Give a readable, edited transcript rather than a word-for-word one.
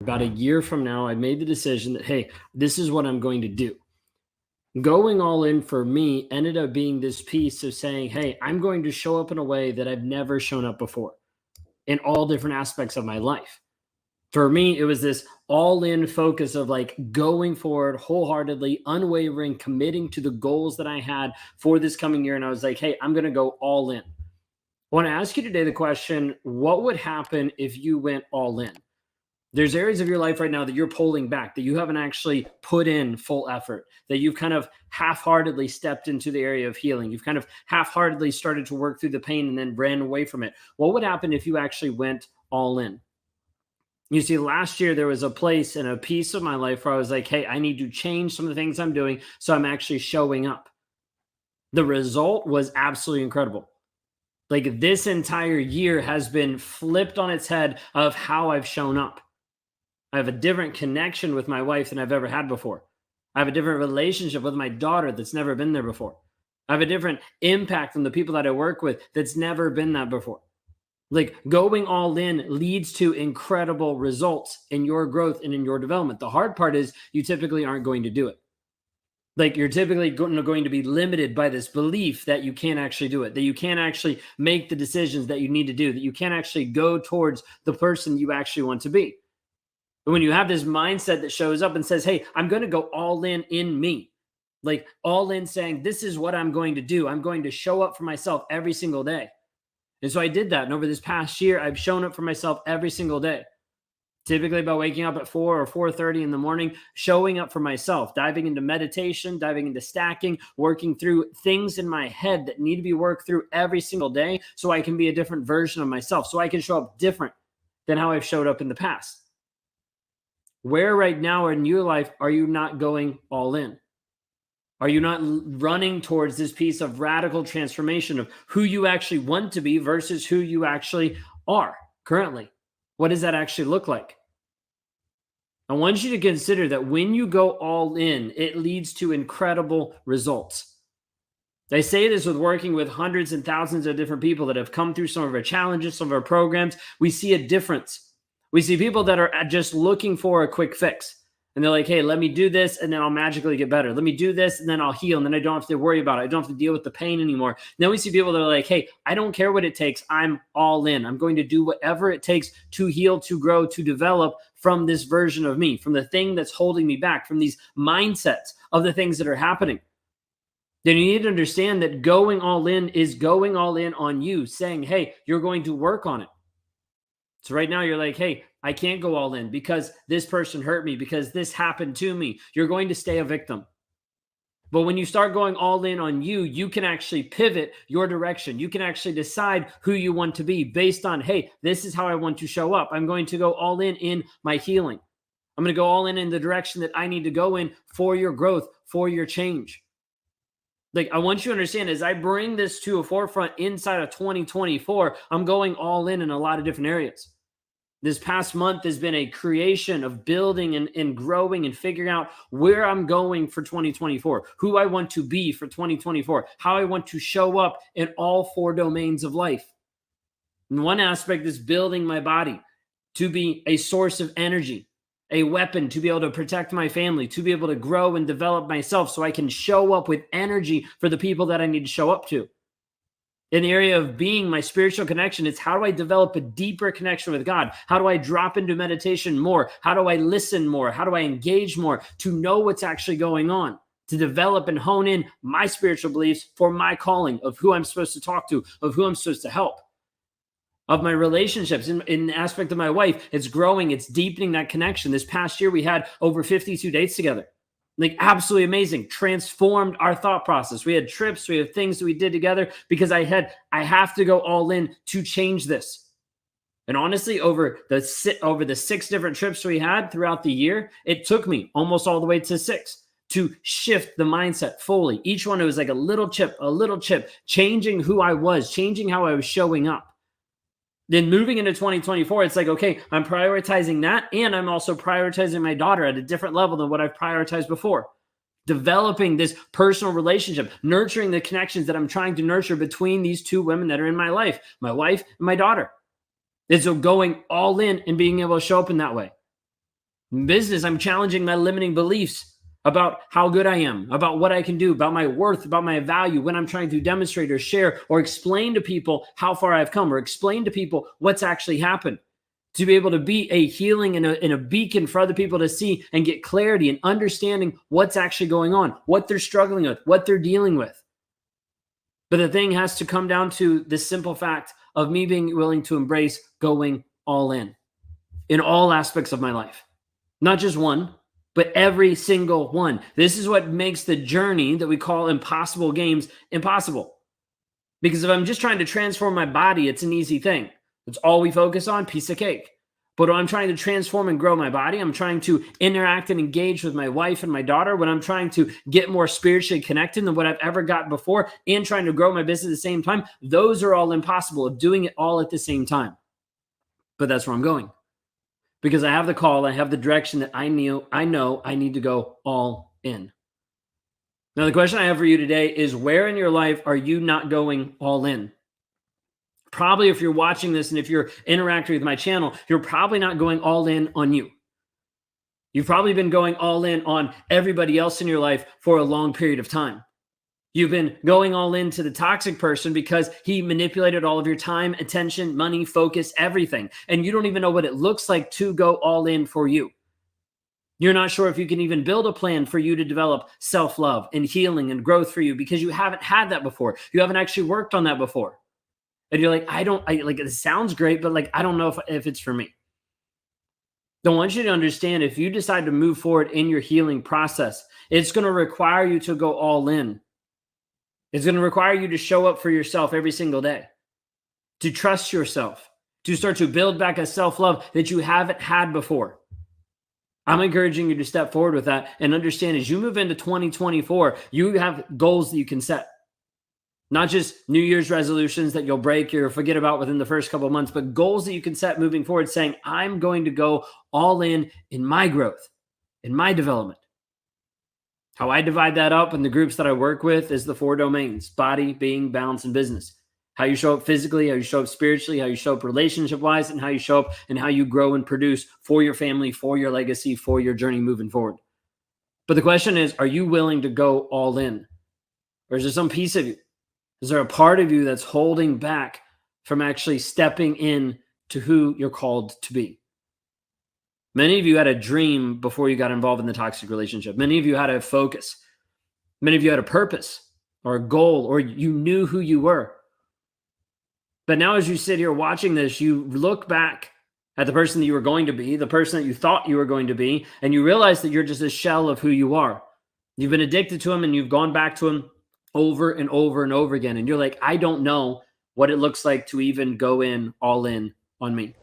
About a year from now, I made the decision that, hey, this is what I'm going to do. Going all in for me ended up being this piece of saying, hey, I'm going to show up in a way that I've never shown up before in all different aspects of my life. For me, it was this all in focus of like going forward wholeheartedly, unwavering, committing to the goals that I had for this coming year. And I was like, hey, I'm going to go all in. I want to ask you today the question, what would happen if you went all in? There's areas of your life right now that you're pulling back, that you haven't actually put in full effort, that you've kind of half-heartedly stepped into the area of healing. You've kind of half-heartedly started to work through the pain and then ran away from it. What would happen if you actually went all in? You see, last year there was a place and a piece of my life where I was like, hey, I need to change some of the things I'm doing so I'm actually showing up. The result was absolutely incredible. Like this entire year has been flipped on its head of how I've shown up. I have a different connection with my wife than I've ever had before. I have a different relationship with my daughter that's never been there before. I have a different impact on the people that I work with that's never been that before. Like going all in leads to incredible results in your growth and in your development. The hard part is you typically aren't going to do it. Like you're typically going to be limited by this belief that you can't actually do it, that you can't actually make the decisions that you need to do, that you can't actually go towards the person you actually want to be. But when you have this mindset that shows up and says, hey, I'm going to go all in me, like all in saying, this is what I'm going to do. I'm going to show up for myself every single day. And so I did that. And over this past year, I've shown up for myself every single day. Typically by waking up at 4 or 4:30 in the morning, showing up for myself, diving into meditation, diving into stacking, working through things in my head that need to be worked through every single day so I can be a different version of myself, so I can show up different than how I've showed up in the past. Where right now in your life are you not going all in? Are you not running towards this piece of radical transformation of who you actually want to be versus who you actually are currently? What does that actually look like? I want you to consider that when you go all in, it leads to incredible results. I say this with working with hundreds and thousands of different people that have come through some of our challenges, some of our programs. We see a difference. We see people that are just looking for a quick fix. And they're like, hey, let me do this and then I'll magically get better. Let me do this and then I'll heal. And then I don't have to worry about it. I don't have to deal with the pain anymore. And then we see people that are like, hey, I don't care what it takes. I'm all in. I'm going to do whatever it takes to heal, to grow, to develop from this version of me, from the thing that's holding me back, from these mindsets of the things that are happening. Then you need to understand that going all in is going all in on you, saying, hey, you're going to work on it. So right now you're like, hey, I can't go all in because this person hurt me, because this happened to me. You're going to stay a victim. But when you start going all in on you, you can actually pivot your direction. You can actually decide who you want to be based on, hey, this is how I want to show up. I'm going to go all in my healing. I'm going to go all in the direction that I need to go in for your growth, for your change. Like, I want you to understand, as I bring this to a forefront inside of 2024, I'm going all in a lot of different areas. This past month has been a creation of building and growing and figuring out where I'm going for 2024, who I want to be for 2024, how I want to show up in all 4 domains of life. And one aspect is building my body to be a source of energy, a weapon to be able to protect my family, to be able to grow and develop myself so I can show up with energy for the people that I need to show up to. In the area of being, my spiritual connection, it's how do I develop a deeper connection with God? How do I drop into meditation more? How do I listen more? How do I engage more to know what's actually going on? To develop and hone in my spiritual beliefs for my calling of who I'm supposed to talk to, of who I'm supposed to help. Of my relationships, in the aspect of my wife, it's growing, it's deepening that connection. This past year, we had over 52 dates together. Like, absolutely amazing. Transformed our thought process. We had trips, we had things that we did together because I have to go all in to change this. And honestly, over the 6 different trips we had throughout the year, it took me almost all the way to 6 to shift the mindset fully. Each one, it was like a little chip, changing who I was, changing how I was showing up. Then moving into 2024, it's like, okay, I'm prioritizing that. And I'm also prioritizing my daughter at a different level than what I've prioritized before. Developing this personal relationship, nurturing the connections that I'm trying to nurture between these 2 women that are in my life, my wife and my daughter. It's going all in and being able to show up in that way. In business, I'm challenging my limiting beliefs about how good I am, about what I can do, about my worth, about my value when I'm trying to demonstrate or share or explain to people how far I've come or explain to people what's actually happened. To be able to be a healing and a beacon for other people to see and get clarity and understanding what's actually going on, what they're struggling with, what they're dealing with. But the thing has to come down to the simple fact of me being willing to embrace going all in all aspects of my life. Not just one, but every single one. This is what makes the journey that we call impossible games impossible. Because if I'm just trying to transform my body, it's an easy thing. It's all we focus on, piece of cake. But when I'm trying to transform and grow my body, I'm trying to interact and engage with my wife and my daughter, when I'm trying to get more spiritually connected than what I've ever got before, and trying to grow my business at the same time, those are all impossible of doing it all at the same time. But that's where I'm going. Because I have the call, I have the direction that I know I need to go all in. Now, the question I have for you today is, where in your life are you not going all in? Probably if you're watching this and if you're interacting with my channel, you're probably not going all in on you. You've probably been going all in on everybody else in your life for a long period of time. You've been going all into the toxic person because he manipulated all of your time, attention, money, focus, everything. And you don't even know what it looks like to go all in for you. You're not sure if you can even build a plan for you to develop self-love and healing and growth for you because you haven't had that before. You haven't actually worked on that before. And you're like, it sounds great, but I don't know if it's for me. I want you to understand, if you decide to move forward in your healing process, it's going to require you to go all in. It's going to require you to show up for yourself every single day, to trust yourself, to start to build back a self-love that you haven't had before. I'm encouraging you to step forward with that and understand, as you move into 2024, you have goals that you can set. Not just New Year's resolutions that you'll break or forget about within the first couple of months, but goals that you can set moving forward, saying, I'm going to go all in my growth, in my development. How I divide that up in the groups that I work with is the 4 domains: body, being, balance, and business. How you show up physically, how you show up spiritually, how you show up relationship-wise, and how you show up and how you grow and produce for your family, for your legacy, for your journey moving forward. But the question is, are you willing to go all in? Or is there some piece of you? Is there a part of you that's holding back from actually stepping in to who you're called to be? Many of you had a dream before you got involved in the toxic relationship. Many of you had a focus. Many of you had a purpose or a goal, or you knew who you were. But now, as you sit here watching this, you look back at the person that you were going to be, the person that you thought you were going to be, and you realize that you're just a shell of who you are. You've been addicted to him, and you've gone back to him over and over and over again. And you're like, I don't know what it looks like to even go in all in on me.